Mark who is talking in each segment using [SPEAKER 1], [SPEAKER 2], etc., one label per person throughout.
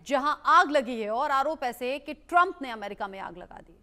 [SPEAKER 1] जहां आग लगी है और आरोप ऐसे कि ट्रंप ने अमेरिका में आग लगा दी।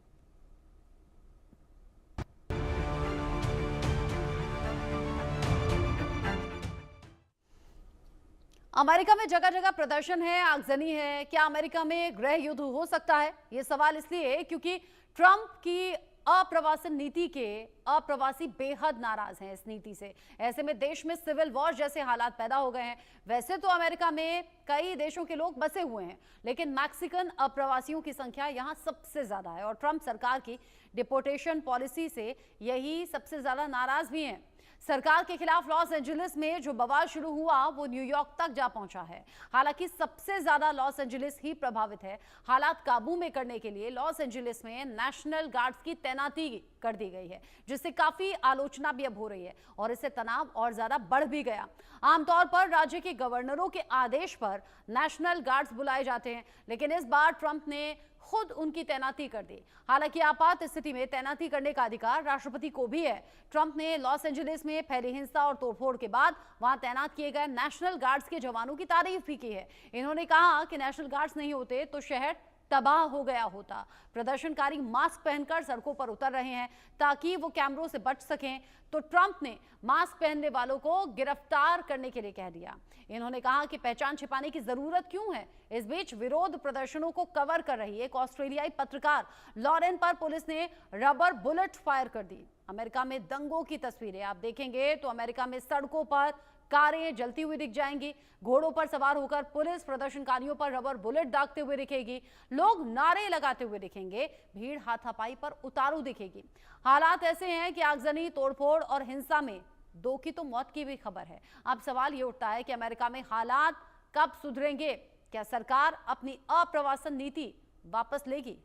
[SPEAKER 1] अमेरिका में जगह जगह प्रदर्शन है, आगजनी है। क्या अमेरिका में गृह युद्ध हो सकता है? ये सवाल इसलिए क्योंकि ट्रंप की अप्रवासन नीति के अप्रवासी बेहद नाराज हैं इस नीति से। ऐसे में देश में सिविल वॉर जैसे हालात पैदा हो गए हैं। वैसे तो अमेरिका में कई देशों के लोग बसे हुए हैं, लेकिन मैक्सिकन अप्रवासियों की संख्या यहां सबसे ज्यादा है और ट्रंप सरकार की डिपोर्टेशन पॉलिसी से यही सबसे ज्यादा नाराज भी हैं। सरकार के खिलाफ लॉस एंजलिस में जो बवाल शुरू हुआ वो न्यूयॉर्क तक जा पहुंचा है। हालांकि सबसे ज्यादा लॉस एंजलिस ही प्रभावित है। हालात काबू में करने के लिए लॉस एंजलिस में नेशनल गार्ड्स की तैनाती कर दी गई है, जिससे काफी आलोचना भी अब हो रही है और इससे तनाव और ज्यादा बढ़ भी गया। आमतौर पर राज्य के गवर्नरों के आदेश पर नेशनल गार्ड्स बुलाए जाते हैं, लेकिन इस बार ट्रंप ने खुद उनकी तैनाती कर दी। हालांकि आपात स्थिति में तैनाती करने का अधिकार राष्ट्रपति को भी है। ट्रंप ने लॉस एंजलिस में फैली हिंसा और तोड़फोड़ के बाद वहां तैनात किए गए नेशनल गार्ड्स के जवानों की तारीफ भी की है। इन्होंने कहा कि नेशनल गार्ड्स नहीं होते तो शहर तबाह हो गया होता। प्रदर्शनकारी मास्क पहनकर सड़कों पर उतर रहे हैं ताकि वो कैमरों से बच सकें, तो ट्रंप ने मास्क पहनने वालों को गिरफ्तार करने के लिए कह दिया। इन्होंने कहा कि पहचान छिपाने की जरूरत क्यों है। इस बीच विरोध प्रदर्शनों को कवर कर रही एक ऑस्ट्रेलियाई पत्रकार लॉरेन पर पुलिस ने रबर बुलेट फायर कर दी। अमेरिका में दंगों की तस्वीरें आप देखेंगे तो अमेरिका में सड़कों पर कारें जलती हुई दिख जाएंगी, घोड़ों पर सवार होकर पुलिस प्रदर्शनकारियों पर रबर बुलेट दागते हुए दिखेगी, लोग नारे लगाते हुए दिखेंगे, भीड़ हाथापाई पर उतारू दिखेगी। हालात ऐसे हैं कि आगजनी, तोड़फोड़ और हिंसा में 2 की तो मौत की भी खबर है। अब सवाल ये उठता है कि अमेरिका में हालात कब सुधरेंगे? क्या सरकार अपनी अप्रवासन नीति वापस लेगी?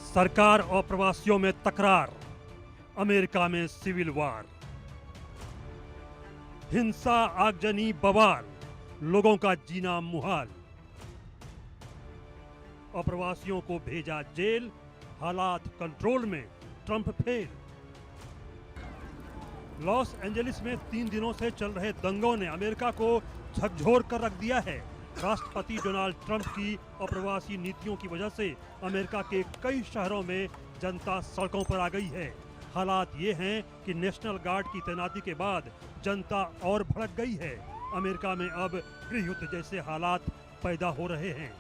[SPEAKER 2] सरकार और प्रवासियों में तकरार, अमेरिका में सिविल वार, हिंसा, आगजनी, बवाल, लोगों का जीना मुहाल। अप्रवासियों को भेजा जेल, हालात कंट्रोल में, ट्रंप फेल। लॉस एंजलिस में 3 दिनों से चल रहे दंगों ने अमेरिका को झकझोर कर रख दिया है। राष्ट्रपति डोनाल्ड ट्रंप की अप्रवासी नीतियों की वजह से अमेरिका के कई शहरों में जनता सड़कों पर आ गई है। हालात ये हैं कि नेशनल गार्ड की तैनाती के बाद जनता और भड़क गई है। अमेरिका में अब गृह युद्ध जैसे हालात पैदा हो रहे हैं।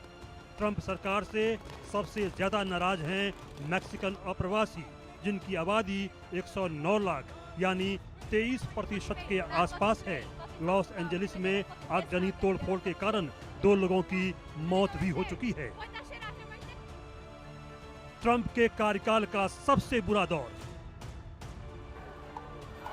[SPEAKER 2] ट्रंप सरकार से सबसे ज्यादा नाराज हैं मैक्सिकन अप्रवासी, जिनकी आबादी 109 लाख यानी 23% के आसपास है। लॉस एंजलिस में आगजनी, तोड़फोड़ के कारण 2 लोगों की मौत भी हो चुकी है। ट्रंप के कार्यकाल का सबसे बुरा दौर।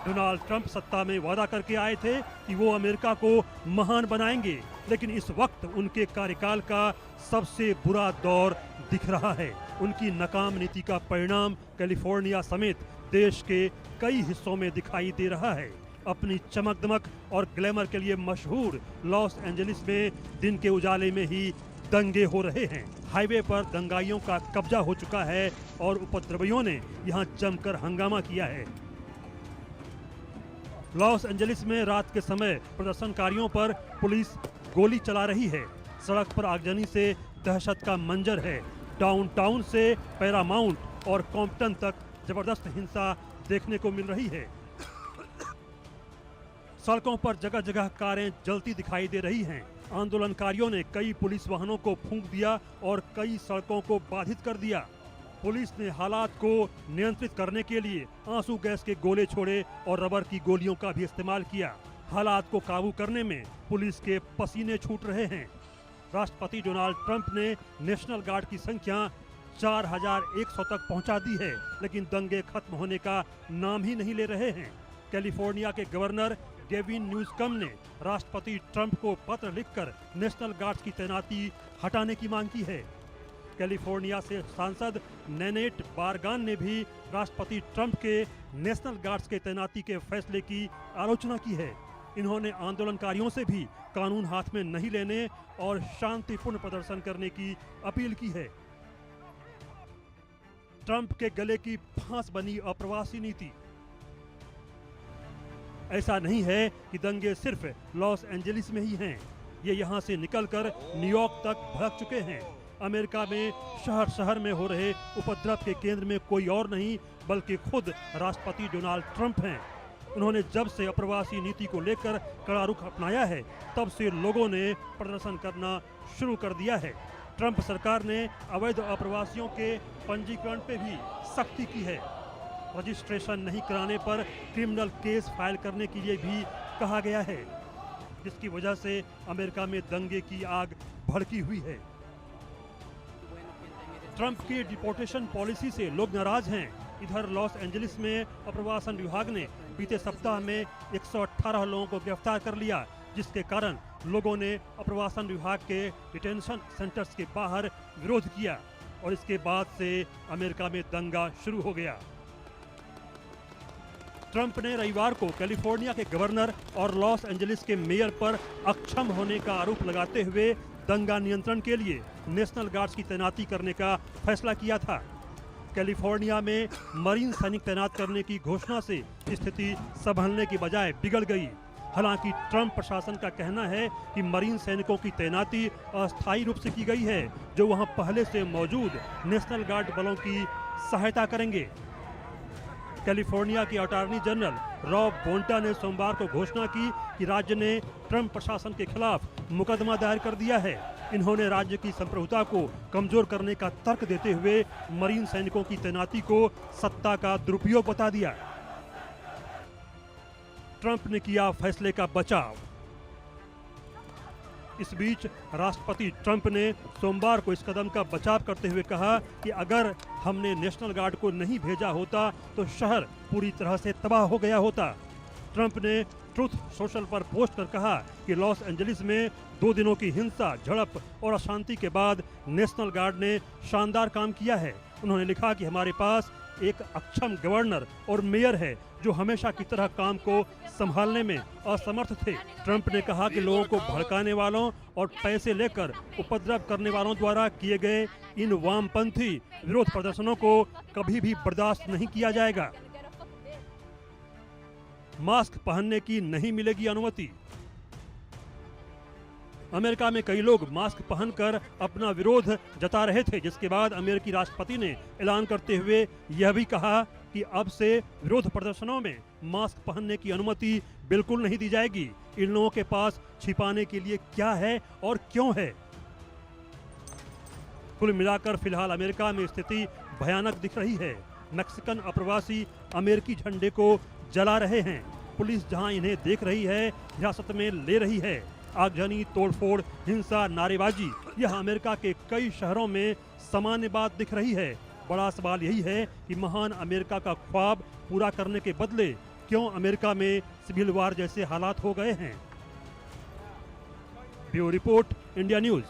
[SPEAKER 2] डोनाल्ड ट्रंप सत्ता में वादा करके आए थे कि वो अमेरिका को महान बनाएंगे, लेकिन इस वक्त उनके कार्यकाल का सबसे बुरा दौर दिख रहा है। उनकी नाकाम नीति का परिणाम कैलिफोर्निया समेत देश के कई हिस्सों में दिखाई दे रहा है। अपनी चमक दमक और ग्लैमर के लिए मशहूर लॉस एंजलिस में दिन के उजाले में ही दंगे हो रहे हैं। हाईवे पर दंगाइयों का कब्जा हो चुका है और उपद्रवियों ने यहां जमकर हंगामा किया है। लॉस एंजलिस में रात के समय प्रदर्शनकारियों पर पुलिस गोली चला रही है। सड़क पर आगजनी से दहशत का मंजर है। डाउनटाउन से पैरामाउंट और कॉम्पटन तक जबरदस्त हिंसा देखने को मिल रही है। सड़कों पर जगह जगह कारें जलती दिखाई दे रही हैं। आंदोलनकारियों ने कई पुलिस वाहनों को फूंक दिया और कई सड़कों को बाधित कर दिया। पुलिस ने हालात को नियंत्रित करने के लिए आंसू गैस के गोले छोड़े और रबर की गोलियों का भी इस्तेमाल किया। हालात को काबू करने में पुलिस के पसीने छूट रहे हैं। राष्ट्रपति डोनाल्ड ट्रंप ने नेशनल गार्ड की संख्या 4100 तक पहुंचा दी है, लेकिन दंगे खत्म होने का नाम ही नहीं ले रहे हैं। कैलिफोर्निया के गवर्नर गेविन न्यूसकम ने राष्ट्रपति ट्रंप को पत्र लिखकर नेशनल गार्ड्स की तैनाती हटाने की मांग की है। कैलिफोर्निया से सांसद नेनेट बारगान ने भी राष्ट्रपति ट्रंप के नेशनल गार्ड्स के तैनाती के फैसले की आलोचना की है। इन्होंने आंदोलनकारियों से भी कानून हाथ में नहीं लेने और शांतिपूर्ण प्रदर्शन करने की अपील की है। ट्रंप के गले की फांस बनी अप्रवासी नीति। ऐसा नहीं है कि दंगे सिर्फ लॉस एंजलिस में ही हैं। ये यहाँ से निकलकर न्यूयॉर्क तक भड़क चुके हैं। अमेरिका में शहर शहर में हो रहे उपद्रव के केंद्र में कोई और नहीं बल्कि खुद राष्ट्रपति डोनाल्ड ट्रंप हैं। उन्होंने जब से अप्रवासी नीति को लेकर कड़ा रुख अपनाया है, तब से लोगों ने प्रदर्शन करना शुरू कर दिया है। ट्रंप सरकार ने अवैध अप्रवासियों के पंजीकरण पे भी सख्ती की है। रजिस्ट्रेशन नहीं कराने पर क्रिमिनल केस फाइल करने के लिए भी कहा गया है, जिसकी वजह से अमेरिका में दंगे की आग भड़की हुई है। ट्रंप की डिपोर्टेशन पॉलिसी से लोग नाराज हैं। इधर लॉस एंजलिस में अप्रवासन विभाग ने बीते सप्ताह में 118 लोगों को गिरफ्तार कर लिया, जिसके कारण लोगों ने अप्रवासन विभाग के डिटेंशन सेंटर्स के बाहर विरोध किया और इसके बाद से अमेरिका में दंगा शुरू हो गया। ट्रंप ने रविवार को कैलिफोर्निया के गवर्नर और लॉस एंजलिस के मेयर पर अक्षम होने का आरोप लगाते हुए दंगा नियंत्रण के लिए नेशनल गार्ड्स की तैनाती करने का फैसला किया था। कैलिफोर्निया में मरीन सैनिक तैनात करने की घोषणा से स्थिति संभलने की बजाय बिगड़ गई। हालांकि ट्रंप प्रशासन का कहना है कि मरीन सैनिकों की तैनाती अस्थायी रूप से की गई है, जो वहां पहले से मौजूद नेशनल गार्ड बलों की सहायता करेंगे। कैलिफोर्निया के अटॉर्नी जनरल रॉब बोंटा ने सोमवार को घोषणा की कि राज्य ने ट्रंप प्रशासन के खिलाफ मुकदमा दायर कर दिया है। इन्होंने राज्य की संप्रभुता को कमजोर करने का तर्क देते हुए मरीन सैनिकों की तैनाती को सत्ता का दुरुपयोग बता दिया। ट्रंप ने किया फैसले का बचाव। इस बीच राष्ट्रपति ट्रंप ने सोमवार को इस कदम का बचाव करते हुए कहा कि अगर हमने नेशनल गार्ड को नहीं भेजा होता तो शहर पूरी तरह से तबाह हो गया होता। ट्रंप ने ट्रुथ सोशल पर पोस्ट कर कहा कि लॉस एंजलिस में 2 दिनों की हिंसा, झड़प और अशांति के बाद नेशनल गार्ड ने शानदार काम किया है। उन्होंने लिखा कि हमारे पास एक अक्षम गवर्नर और मेयर है जो हमेशा की तरह काम को संभालने में असमर्थ थे। ट्रंप ने कहा कि लोगों को भड़काने वालों और पैसे लेकर उपद्रव करने वालों द्वारा किए गए इन वामपंथी विरोध प्रदर्शनों को कभी भी बर्दाश्त नहीं किया जाएगा। मास्क पहनने की नहीं मिलेगी अनुमति। अमेरिका में कई लोग मास्क पहनकर अपना विरोध जता रहे थे, जिसके बाद अमेरिकी राष्ट्रपति ने ऐलान करते हुए यह भी कहा कि अब से विरोध प्रदर्शनों में मास्क पहनने की अनुमति बिल्कुल नहीं दी जाएगी। इन लोगों के पास छिपाने के लिए क्या है और क्यों है। कुल मिलाकर फिलहाल अमेरिका में स्थिति भयानक दिख रही है। मैक्सिकन अप्रवासी अमेरिकी झंडे को जला रहे हैं। पुलिस जहां इन्हें देख रही है, हिरासत में ले रही है। आगजनी, तोड़फोड़, हिंसा, नारेबाजी, यह अमेरिका के कई शहरों में सामान्य बात दिख रही है। बड़ा सवाल यही है कि महान अमेरिका का ख्वाब पूरा करने के बदले क्यों अमेरिका में सिविल वार जैसे हालात हो गए हैं। Bureau report, India news.